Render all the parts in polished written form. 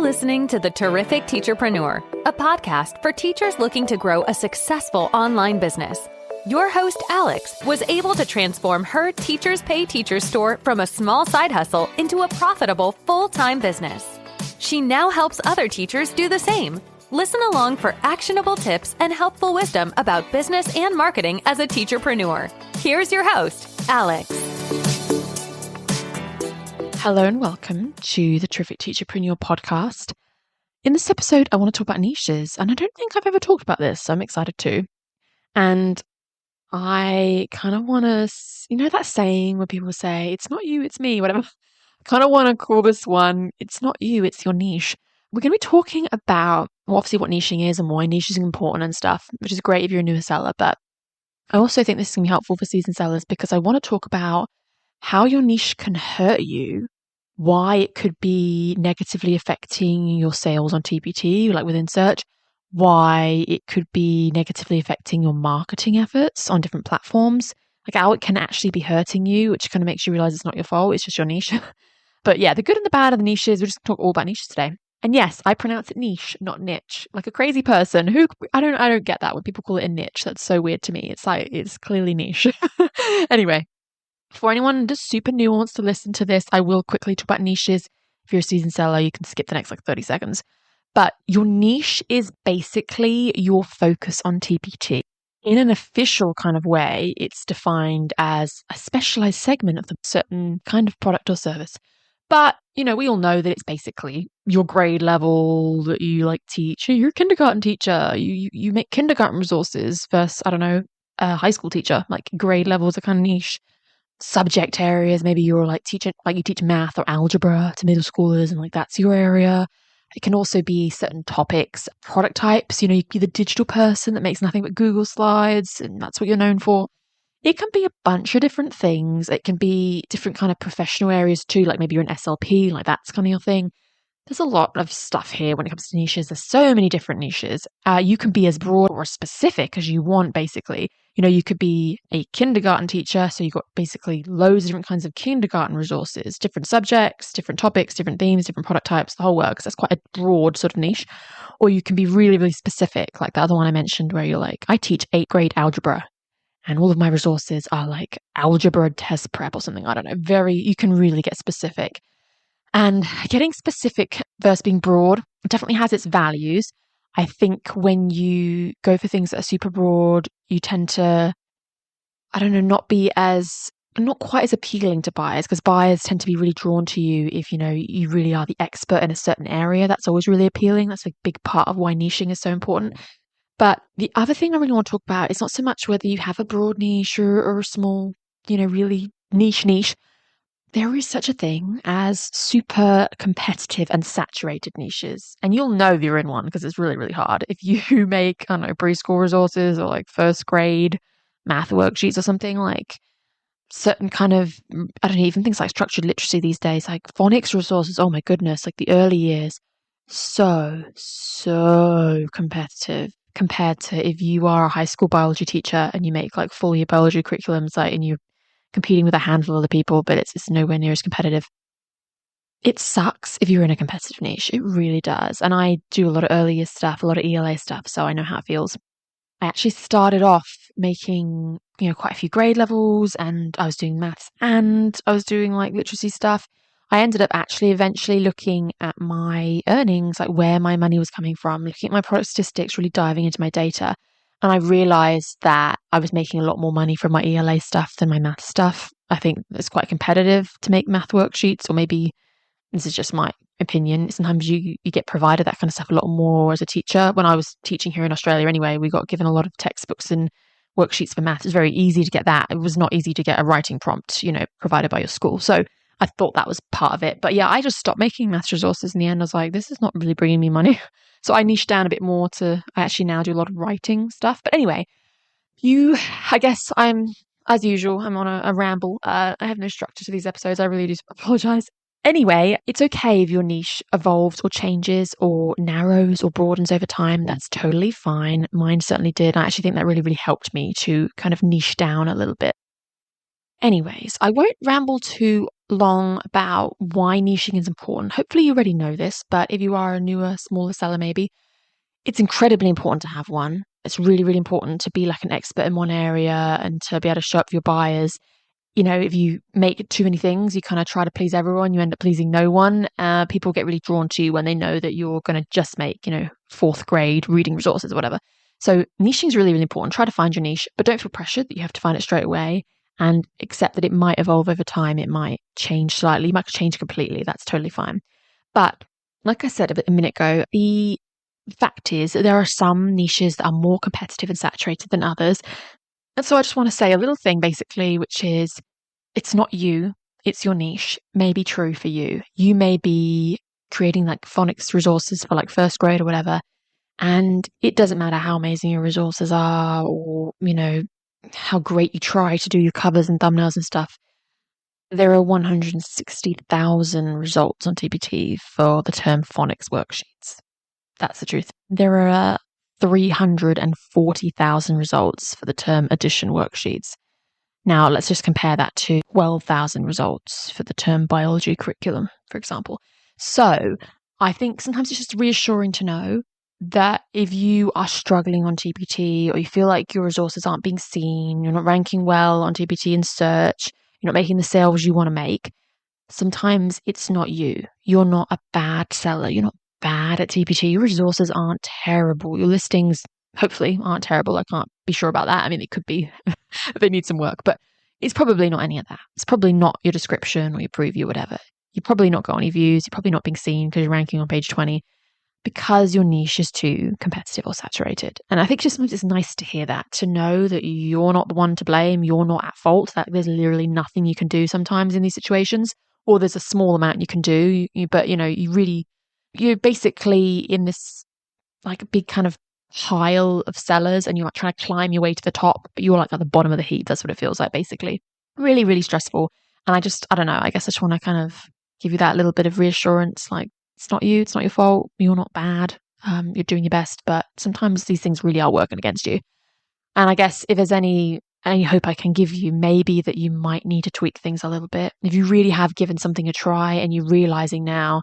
listening to the Terrific Teacherpreneur, a podcast for teachers looking to grow a successful online business. Your host, Alex, was able to transform her Teachers Pay Teachers store from a small side hustle into a profitable full-time business. She now helps other teachers do the same. Listen along for actionable tips and helpful wisdom about business and marketing as a teacherpreneur. Here's your host, Alex. Hello and welcome to the Terrific Teacherpreneur podcast. In this episode, I want to talk about niches, and I don't think I've ever talked about this, so I'm excited to. And I kind of want to, that saying where people say, it's not you, it's me, whatever. I kind of want to call this one, it's not you, it's your niche. We're going to be talking about, obviously what niching is and why niche is important and stuff, which is great if you're a newer seller. But I also think this is going to be helpful for seasoned sellers because I want to talk about how your niche can hurt you, why it could be negatively affecting your sales on TPT, like within search, why it could be negatively affecting your marketing efforts on different platforms, like how it can actually be hurting you, which kind of makes you realize it's not your fault, it's just your niche. But yeah, the good and the bad of the niches, we're just going to talk all about niches today. And yes, I pronounce it niche, not niche, like a crazy person who, I don't get that when people call it a niche. That's so weird to me. It's like, it's clearly niche. Anyway. For anyone just super new who wants to listen to this, I will quickly talk about niches. If you're a seasoned seller, you can skip the next 30 seconds. But your niche is basically your focus on TPT. In an official kind of way, it's defined as a specialized segment of a certain kind of product or service. But, we all know that it's basically your grade level that you teach. You're a kindergarten teacher. You make kindergarten resources versus, a high school teacher. Like grade levels are kind of niche. Subject areas, maybe you're teaching, you teach math or algebra to middle schoolers and that's your area. It can also be certain topics, product types, you could be the digital person that makes nothing but Google slides and that's what you're known for. It can be a bunch of different things. It can be different kind of professional areas too, like maybe you're an SLP, that's kind of your thing. There's a lot of stuff here when it comes to niches. There's so many different niches. You can be as broad or as specific as you want, basically. You could be a kindergarten teacher, so you've got basically loads of different kinds of kindergarten resources, different subjects, different topics, different themes, different product types, the whole works. That's quite a broad sort of niche. Or you can be really, really specific, like the other one I mentioned, where you're I teach 8th grade algebra, and all of my resources are algebra test prep or something. I don't know. You can really get specific. And getting specific versus being broad definitely has its values. I think when you go for things that are super broad, you tend to, not quite as appealing to buyers, because buyers tend to be really drawn to you if, you really are the expert in a certain area. That's always really appealing. That's a big part of why niching is so important. But the other thing I really want to talk about is not so much whether you have a broad niche or a small, really niche. There is such a thing as super competitive and saturated niches. And you'll know if you're in one because it's really, really hard. If you make, preschool resources or first grade math worksheets or something, certain kind of, even things like structured literacy these days, phonics resources, oh my goodness, the early years, so competitive compared to if you are a high school biology teacher and you make full year biology curriculums, and you're competing with a handful of other people, but it's nowhere near as competitive. It sucks if you're in a competitive niche. It really does. And I do a lot of earlier stuff, a lot of ELA stuff, so I know how it feels. I actually started off making, quite a few grade levels, and I was doing maths and I was doing literacy stuff. I ended up actually eventually looking at my earnings, where my money was coming from, looking at my product statistics, really diving into my data. And I realized that I was making a lot more money from my ELA stuff than my math stuff. I think it's quite competitive to make math worksheets, or maybe this is just my opinion. Sometimes you get provided that kind of stuff a lot more as a teacher. When I was teaching here in Australia anyway, we got given a lot of textbooks and worksheets for math. It's very easy to get that. It was not easy to get a writing prompt, provided by your school. So I thought that was part of it. But yeah, I just stopped making math resources in the end. I was like, this is not really bringing me money. So I niched down a bit more I actually now do a lot of writing stuff. But anyway, I guess as usual, I'm on a ramble. I have no structure to these episodes. I really do apologize. Anyway, it's okay if your niche evolves or changes or narrows or broadens over time. That's totally fine. Mine certainly did. I actually think that really, really helped me to kind of niche down a little bit. Anyways, I won't ramble too long about why niching is important. Hopefully you already know this, but if you are a newer, smaller seller maybe, it's incredibly important to have one. It's really, really important to be like an expert in one area and to be able to show up for your buyers. If you make too many things, you kind of try to please everyone, you end up pleasing no one. People get really drawn to you when they know that you're going to just make, fourth grade reading resources or whatever. So niching is really, really important. Try to find your niche, but don't feel pressured that you have to find it straight away, and accept that it might evolve over time. It might change slightly, it might change completely. That's totally fine. But like I said a minute ago, the fact is that there are some niches that are more competitive and saturated than others. And so I just want to say a little thing basically, which is it's not you, it's your niche. May be true for you. You may be creating like phonics resources for like first grade or whatever. And it doesn't matter how amazing your resources are or, how great you try to do your covers and thumbnails and stuff. There are 160,000 results on TPT for the term phonics worksheets. That's the truth. There are 340,000 results for the term addition worksheets. Now, let's just compare that to 12,000 results for the term biology curriculum, for example. So I think sometimes it's just reassuring to know that if you are struggling on TPT or you feel like your resources aren't being seen, you're not ranking well on TPT in search, you're not making the sales you want to make, sometimes it's not you. You're not a bad seller. You're not bad at TPT. Your resources aren't terrible. Your listings hopefully aren't terrible. I can't be sure about that. I mean, it could be they need some work, but it's probably not any of that. It's probably not your description or your preview, whatever. You're probably not got any views. You're probably not being seen because you're ranking on page 20 because your niche is too competitive or saturated. And I think just sometimes it's nice to hear that, to know that you're not the one to blame. You're not at fault, that there's literally nothing you can do sometimes in these situations, or there's a small amount you can do, but you're basically in this like big kind of pile of sellers and you're like trying to climb your way to the top, but you're like at the bottom of the heap. That's what it feels like, basically. Really, really stressful. And I don't know, I guess I just want to kind of give you that little bit of reassurance, like it's not you, it's not your fault, you're not bad, you're doing your best, but sometimes these things really are working against you. And I guess if there's any hope I can give you, maybe that you might need to tweak things a little bit. If you really have given something a try and you're realizing now,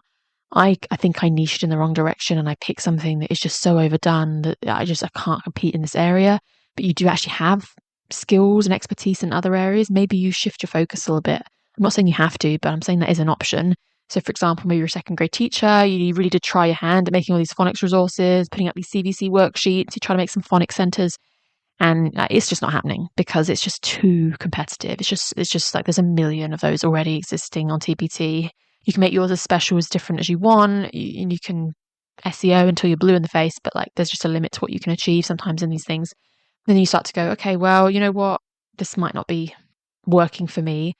I think I niched in the wrong direction and I picked something that is just so overdone that I can't compete in this area, but you do actually have skills and expertise in other areas, maybe you shift your focus a little bit. I'm not saying you have to, but I'm saying that is an option. So for example, maybe you're a second grade teacher, you really did try your hand at making all these phonics resources, putting up these CVC worksheets, you try to make some phonics centers, and it's just not happening because it's just too competitive. It's just like there's a million of those already existing on TPT. You can make yours as special, as different as you want. You can SEO until you're blue in the face, but like there's just a limit to what you can achieve sometimes in these things. Then you start to go, okay, well, you know what? This might not be working for me,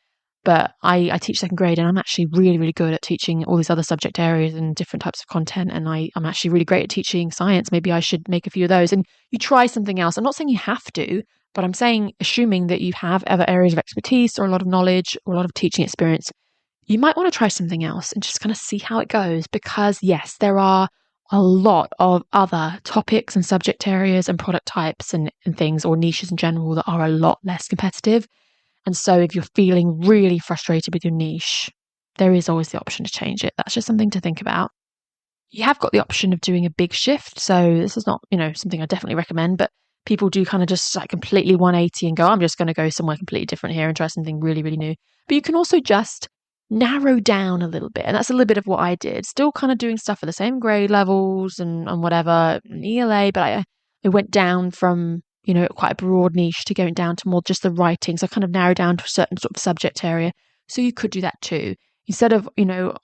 but I teach second grade and I'm actually really, really good at teaching all these other subject areas and different types of content. And I'm actually really great at teaching science. Maybe I should make a few of those. And you try something else. I'm not saying you have to, but I'm saying, assuming that you have other areas of expertise or a lot of knowledge or a lot of teaching experience, you might want to try something else and just kind of see how it goes. Because yes, there are a lot of other topics and subject areas and product types and things, or niches in general, that are a lot less competitive. And so if you're feeling really frustrated with your niche, there is always the option to change it. That's just something to think about. You have got the option of doing a big shift. So this is not, something I definitely recommend, but people do kind of just like completely 180 and go, I'm just going to go somewhere completely different here and try something really, really new. But you can also just narrow down a little bit. And that's a little bit of what I did. Still kind of doing stuff at the same grade levels and whatever, in ELA, but I went down from quite a broad niche to going down to more just the writing. So I kind of narrowed down to a certain sort of subject area. So you could do that too. Instead of,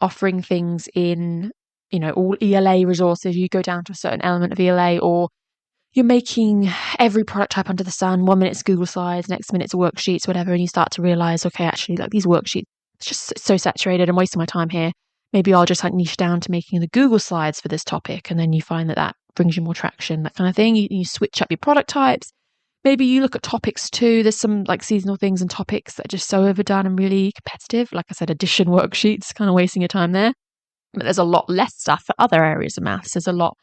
offering things in, all ELA resources, you go down to a certain element of ELA, or you're making every product type under the sun. 1 minute it's Google Slides, next minute it's worksheets, whatever. And you start to realize, okay, actually like these worksheets, it's just so saturated. I'm wasting my time here. Maybe I'll just like niche down to making the Google Slides for this topic. And then you find that brings you more traction, that kind of thing. You switch up your product types. Maybe you look at topics too. There's some like seasonal things and topics that are just so overdone and really competitive. Like I said, addition worksheets, kind of wasting your time there. But there's a lot less stuff for other areas of maths. There's a lot,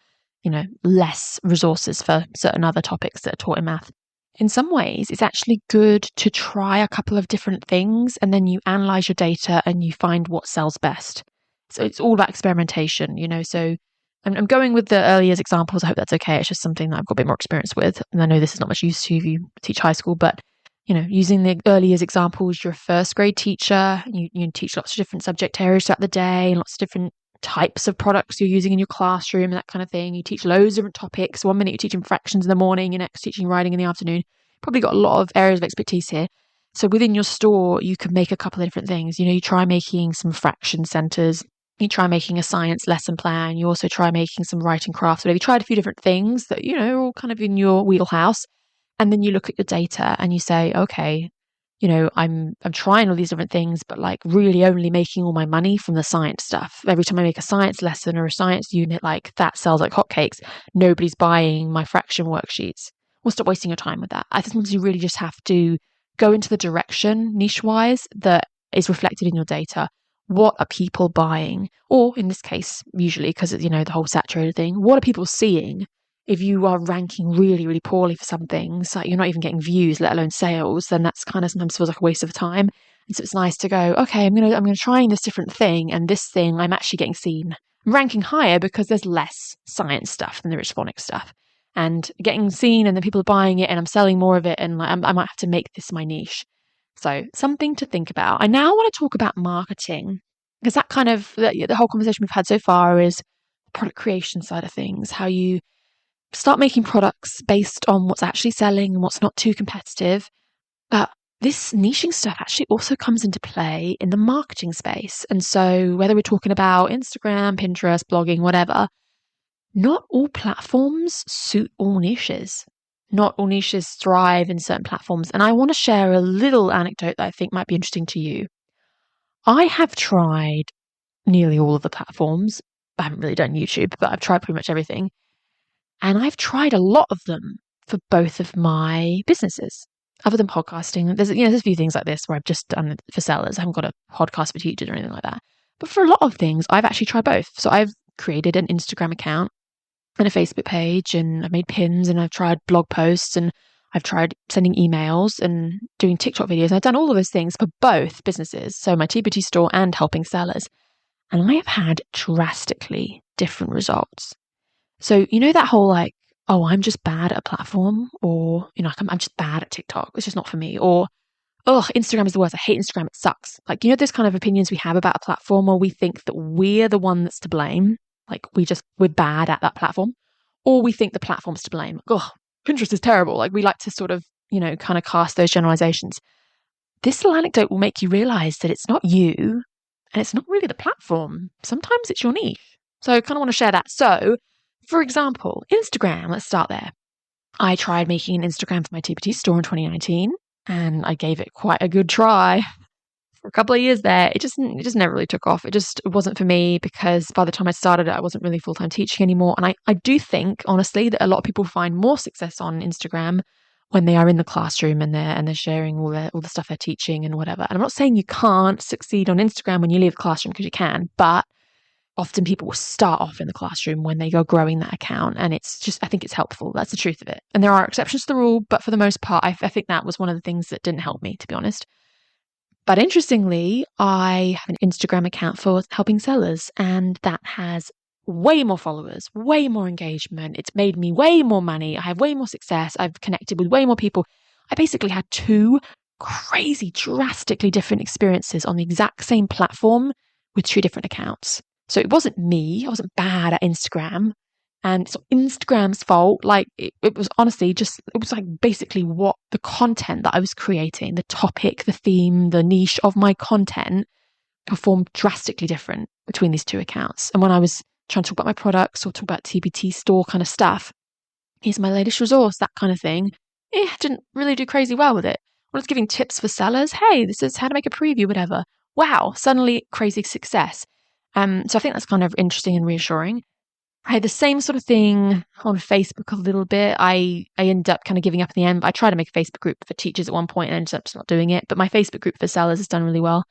less resources for certain other topics that are taught in math. in some ways, it's actually good to try a couple of different things and then you analyze your data and you find what sells best. So it's all about experimentation, So I'm going with the early years examples. I hope that's okay. It's just something that I've got a bit more experience with. And I know this is not much use to you if you teach high school, but using the early years examples, you're a first grade teacher, you teach lots of different subject areas throughout the day and lots of different types of products you're using in your classroom and that kind of thing. You teach loads of different topics. 1 minute you're teaching fractions in the morning, your next teaching writing in the afternoon. Probably got a lot of areas of expertise here. So within your store, you can make a couple of different things. You try making some fraction centers. You try making a science lesson plan. You also try making some writing crafts. Whatever. You tried a few different things that, are all kind of in your wheelhouse. And then you look at your data and you say, okay, I'm trying all these different things, but like really only making all my money from the science stuff. Every time I make a science lesson or a science unit, like that sells like hotcakes. Nobody's buying my fraction worksheets. Well, stop wasting your time with that. I think sometimes you really just have to go into the direction niche-wise that is reflected in your data. What are people buying? Or in this case, usually because it's, the whole saturated thing, what are people seeing? If you are ranking really, really poorly for some things, like you're not even getting views, let alone sales, then that's kind of sometimes feels like a waste of time. And so it's nice to go, okay, I'm gonna try this different thing, and this thing I'm actually getting seen. I'm ranking higher because there's less science stuff than there is phonics stuff, and getting seen, and then people are buying it, and I'm selling more of it, and like, I might have to make this my niche. So something to think about. I now want to talk about marketing because that kind of the whole conversation we've had so far is product creation side of things, how you start making products based on what's actually selling and what's not too competitive. But this niching stuff actually also comes into play in the marketing space. And so whether we're talking about Instagram, Pinterest, blogging, whatever, not all platforms suit all niches. Not all niches thrive in certain platforms. And I want to share a little anecdote that I think might be interesting to you. I have tried nearly all of the platforms. I haven't really done YouTube, but I've tried pretty much everything. And I've tried a lot of them for both of my businesses, other than podcasting. There's a few things like this where I've just done it for sellers. I haven't got a podcast for teachers or anything like that. But for a lot of things, I've actually tried both. So I've created an Instagram account and a Facebook page, and I've made pins, and I've tried blog posts, and I've tried sending emails and doing TikTok videos. And I've done all of those things for both businesses. So my TPT store and helping sellers. And I have had drastically different results. So, that whole like, oh, I'm just bad at a platform, or, I'm just bad at TikTok. It's just not for me. Or, oh, Instagram is the worst. I hate Instagram. It sucks. Like, those kind of opinions we have about a platform, or we think that we're the one that's to blame. Like we're bad at that platform, or we think the platform's to blame. Like, oh, Pinterest is terrible. Like we like to sort of, kind of cast those generalizations. This little anecdote will make you realize that it's not you and it's not really the platform. Sometimes it's your niche. So I kind of want to share that. So, for example, Instagram, let's start there. I tried making an Instagram for my TPT store in 2019, and I gave it quite a good try for a couple of years there. It just never really took off. It wasn't for me because by the time I started it, I wasn't really full-time teaching anymore. And I do think, honestly, that a lot of people find more success on Instagram when they are in the classroom and they're sharing all the stuff they're teaching and whatever. And I'm not saying you can't succeed on Instagram when you leave the classroom, because you can, but often people will start off in the classroom when they go growing that account. And it's just, I think it's helpful. That's the truth of it. And there are exceptions to the rule, but for the most part, I think that was one of the things that didn't help me, to be honest. But interestingly, I have an Instagram account for helping sellers, and that has way more followers, way more engagement. It's made me way more money. I have way more success. I've connected with way more people. I basically had two crazy, drastically different experiences on the exact same platform with two different accounts. So it wasn't me. I wasn't bad at Instagram. And it's Instagram's fault. Like it was honestly just, it was like basically what the content that I was creating, the topic, the theme, the niche of my content performed drastically different between these two accounts. And when I was trying to talk about my products or talk about TPT store kind of stuff, here's my latest resource, that kind of thing, didn't really do crazy well with it. When I was giving tips for sellers, hey, this is how to make a preview, whatever. Wow, suddenly crazy success. So I think that's kind of interesting and reassuring. I had the same sort of thing on Facebook a little bit. I ended up kind of giving up in the end. I tried to make a Facebook group for teachers at one point and ended up just not doing it. But my Facebook group for sellers has done really well.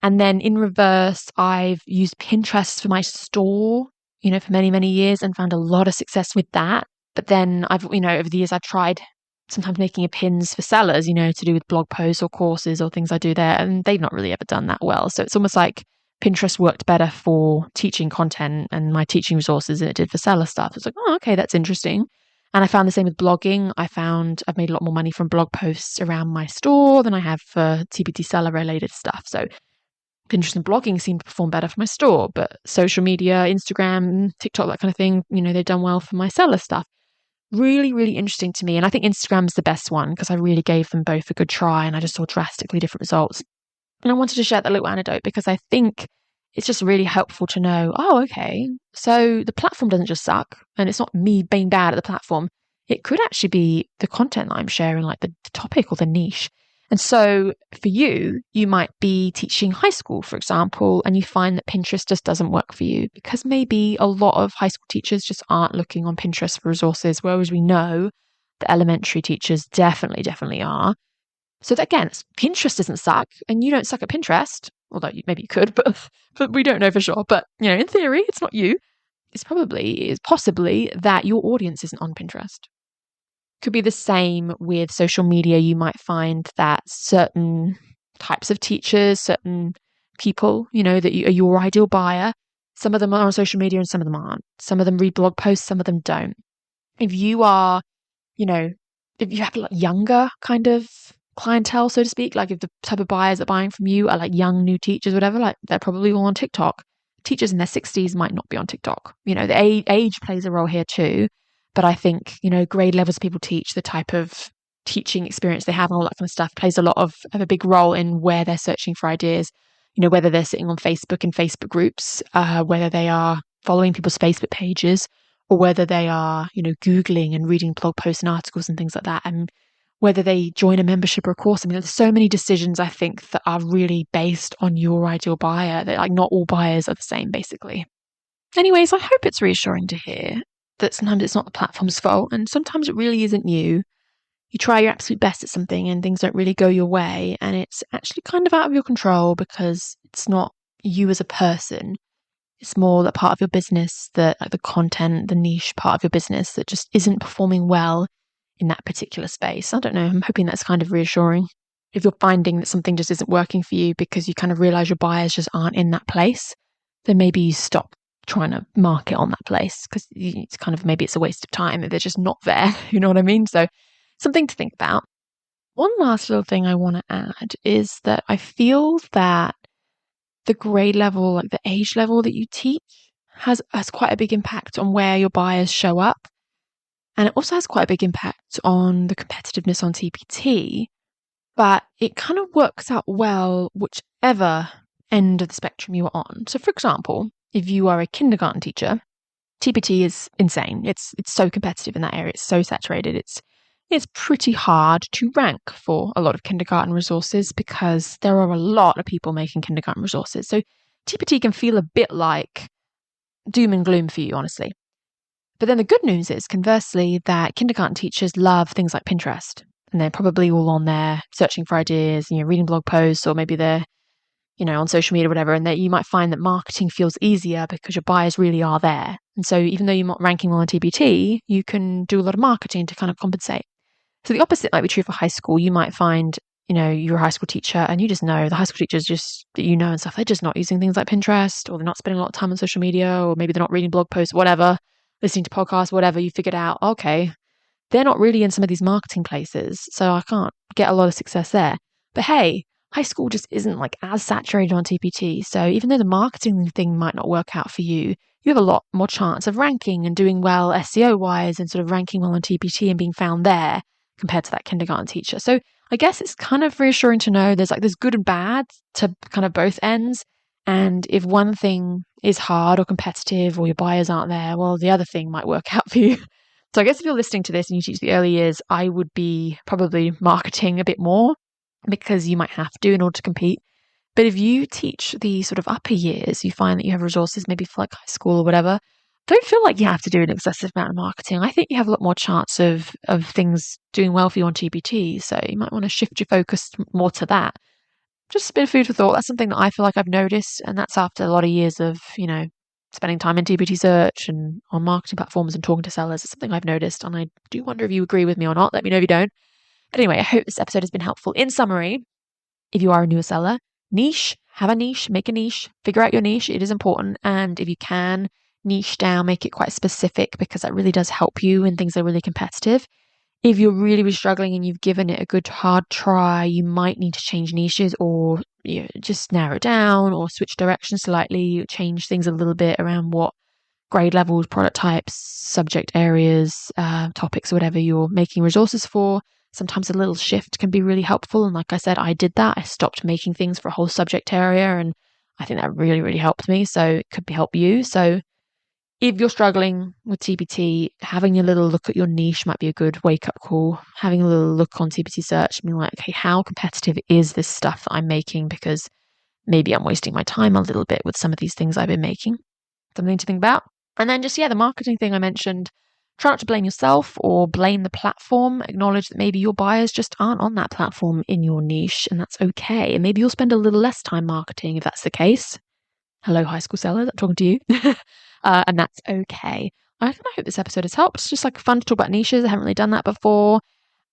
And then in reverse, I've used Pinterest for my store, for many, many years and found a lot of success with that. But then over the years, I've tried sometimes making pins for sellers, to do with blog posts or courses or things I do there. And they've not really ever done that well. So it's almost like Pinterest worked better for teaching content and my teaching resources than it did for seller stuff. It's like, oh, okay, that's interesting. And I found the same with blogging. I've made a lot more money from blog posts around my store than I have for TPT seller related stuff. So Pinterest and blogging seem to perform better for my store, but social media, Instagram, TikTok, that kind of thing, they've done well for my seller stuff. Really, really interesting to me. And I think Instagram's the best one because I really gave them both a good try and I just saw drastically different results. And I wanted to share that little anecdote because I think it's just really helpful to know, oh, okay, so the platform doesn't just suck and it's not me being bad at the platform. It could actually be the content that I'm sharing, like the topic or the niche. And so for you, you might be teaching high school, for example, and you find that Pinterest just doesn't work for you because maybe a lot of high school teachers just aren't looking on Pinterest for resources, whereas we know the elementary teachers definitely are. So that, again, Pinterest doesn't suck and you don't suck at Pinterest, although maybe you could, but we don't know for sure. But, in theory, it's not you. It's possibly that your audience isn't on Pinterest. Could be the same with social media. You might find that certain types of teachers, certain people, that are your ideal buyer. Some of them are on social media and some of them aren't. Some of them read blog posts, some of them don't. If you are, if you have like younger kind of clientele, so to speak, like if the type of buyers that are buying from you are like young new teachers, whatever, like they're probably all on TikTok. Teachers in their 60s might not be on TikTok. The age plays a role here too. But I think, grade levels people teach, the type of teaching experience they have and all that kind of stuff plays a lot of a big role in where they're searching for ideas, whether they're sitting on Facebook and Facebook groups, whether they are following people's Facebook pages, or whether they are, Googling and reading blog posts and articles and things like that, and whether they join a membership or a course. I mean, there's so many decisions, I think, that are really based on your ideal buyer, that like not all buyers are the same, basically. Anyways, I hope it's reassuring to hear that sometimes it's not the platform's fault and sometimes it really isn't you. You try your absolute best at something and things don't really go your way and it's actually kind of out of your control because it's not you as a person. It's more that part of your business, that like the content, the niche part of your business that just isn't performing well in that particular space. I don't know. I'm hoping that's kind of reassuring. If you're finding that something just isn't working for you because you kind of realize your buyers just aren't in that place, then maybe you stop trying to market on that place because it's kind of, maybe it's a waste of time if they're just not there. You know what I mean? So something to think about. One last little thing I want to add is that I feel that the grade level, like the age level that you teach has quite a big impact on where your buyers show up. And it also has quite a big impact on the competitiveness on TPT, but it kind of works out well whichever end of the spectrum you are on. So for example, if you are a kindergarten teacher, TPT is insane. It's so competitive in that area. It's so saturated. It's pretty hard to rank for a lot of kindergarten resources because there are a lot of people making kindergarten resources. So TPT can feel a bit like doom and gloom for you, honestly. But then the good news is, conversely, that kindergarten teachers love things like Pinterest. And they're probably all on there searching for ideas, reading blog posts, or maybe they're on social media or whatever, and that you might find that marketing feels easier because your buyers really are there. And so even though you're not ranking well on TPT, you can do a lot of marketing to kind of compensate. So the opposite might be true for high school. You might find, you're a high school teacher and you just know the high school teachers just that and stuff, they're just not using things like Pinterest, or they're not spending a lot of time on social media, or maybe they're not reading blog posts, whatever, listening to podcasts, whatever. You figured out, okay, they're not really in some of these marketing places, so I can't get a lot of success there. But hey, high school just isn't like as saturated on TPT. So even though the marketing thing might not work out for you, you have a lot more chance of ranking and doing well SEO wise and sort of ranking well on TPT and being found there compared to that kindergarten teacher. So I guess it's kind of reassuring to know there's good and bad to kind of both ends. And if one thing is hard or competitive or your buyers aren't there, well, the other thing might work out for you. So I guess if you're listening to this and you teach the early years, I would be probably marketing a bit more because you might have to in order to compete. But if you teach the sort of upper years, you find that you have resources maybe for like high school or whatever, don't feel like you have to do an excessive amount of marketing. I think you have a lot more chance of things doing well for you on TPT. So you might want to shift your focus more to that. Just a bit of food for thought. That's something that I feel like I've noticed. And that's after a lot of years of, spending time in TPT search and on marketing platforms and talking to sellers is something I've noticed. And I do wonder if you agree with me or not. Let me know if you don't. But anyway, I hope this episode has been helpful. In summary, if you are a newer seller, niche, have a niche, make a niche, figure out your niche. It is important. And if you can niche down, make it quite specific, because that really does help you when things are really competitive. If you're really struggling and you've given it a good hard try, you might need to change niches, or just narrow it down, or switch directions slightly, change things a little bit around what grade levels, product types, subject areas, topics, or whatever you're making resources for. Sometimes a little shift can be really helpful. And like I said, I did that. I stopped making things for a whole subject area, and I think that really, really helped me. So it could help you. So if you're struggling with TPT, having a little look at your niche might be a good wake-up call. Having a little look on TPT search and being like, okay, how competitive is this stuff that I'm making? Because maybe I'm wasting my time a little bit with some of these things I've been making. Something to think about. And then just, the marketing thing I mentioned. Try not to blame yourself or blame the platform. Acknowledge that maybe your buyers just aren't on that platform in your niche, and that's okay. And maybe you'll spend a little less time marketing if that's the case. Hello, high school sellers, I'm talking to you. And that's okay. I hope this episode has helped. It's just fun to talk about niches. I haven't really done that before.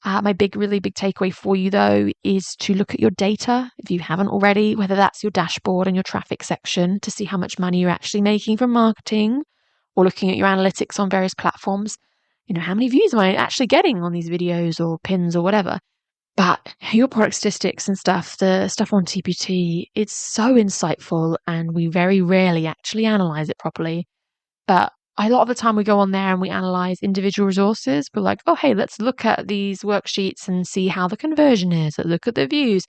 My really big takeaway for you, though, is to look at your data, if you haven't already, whether that's your dashboard and your traffic section, to see how much money you're actually making from marketing, or looking at your analytics on various platforms. How many views am I actually getting on these videos or pins or whatever? But your product statistics and stuff, the stuff on TPT, it's so insightful, and we very rarely actually analyze it properly. But a lot of the time we go on there and we analyze individual resources. We're like, oh, hey, let's look at these worksheets and see how the conversion is. Let's look at the views.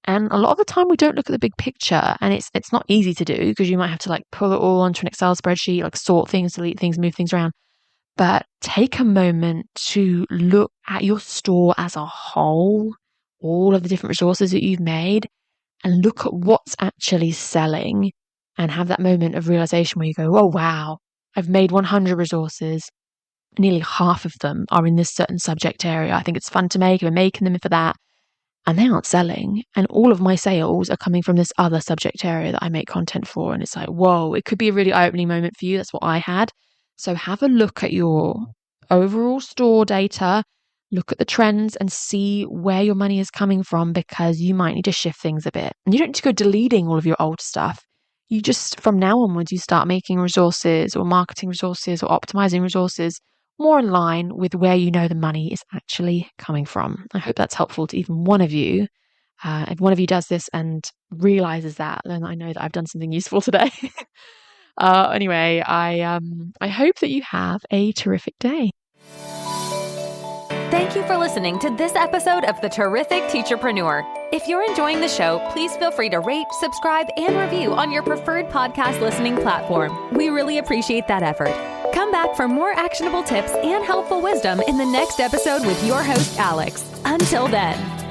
And a lot of the time we don't look at the big picture, and it's not easy to do, because you might have to pull it all onto an Excel spreadsheet, sort things, delete things, move things around. But take a moment to look at your store as a whole, all of the different resources that you've made, and look at what's actually selling, and have that moment of realization where you go, oh, wow, I've made 100 resources. Nearly half of them are in this certain subject area. I think it's fun to make. We're making them for that. And they aren't selling. And all of my sales are coming from this other subject area that I make content for. And it's whoa, it could be a really eye-opening moment for you. That's what I had. So have a look at your overall store data, look at the trends, and see where your money is coming from, because you might need to shift things a bit. And you don't need to go deleting all of your old stuff. You just, from now onwards, you start making resources or marketing resources or optimizing resources more in line with where the money is actually coming from. I hope that's helpful to even one of you. If one of you does this and realizes that, then I know that I've done something useful today. Anyway, I hope that you have a terrific day. Thank you for listening to this episode of The Terrific Teacherpreneur. If you're enjoying the show, please feel free to rate, subscribe, and review on your preferred podcast listening platform. We really appreciate that effort. Come back for more actionable tips and helpful wisdom in the next episode with your host, Alex. Until then.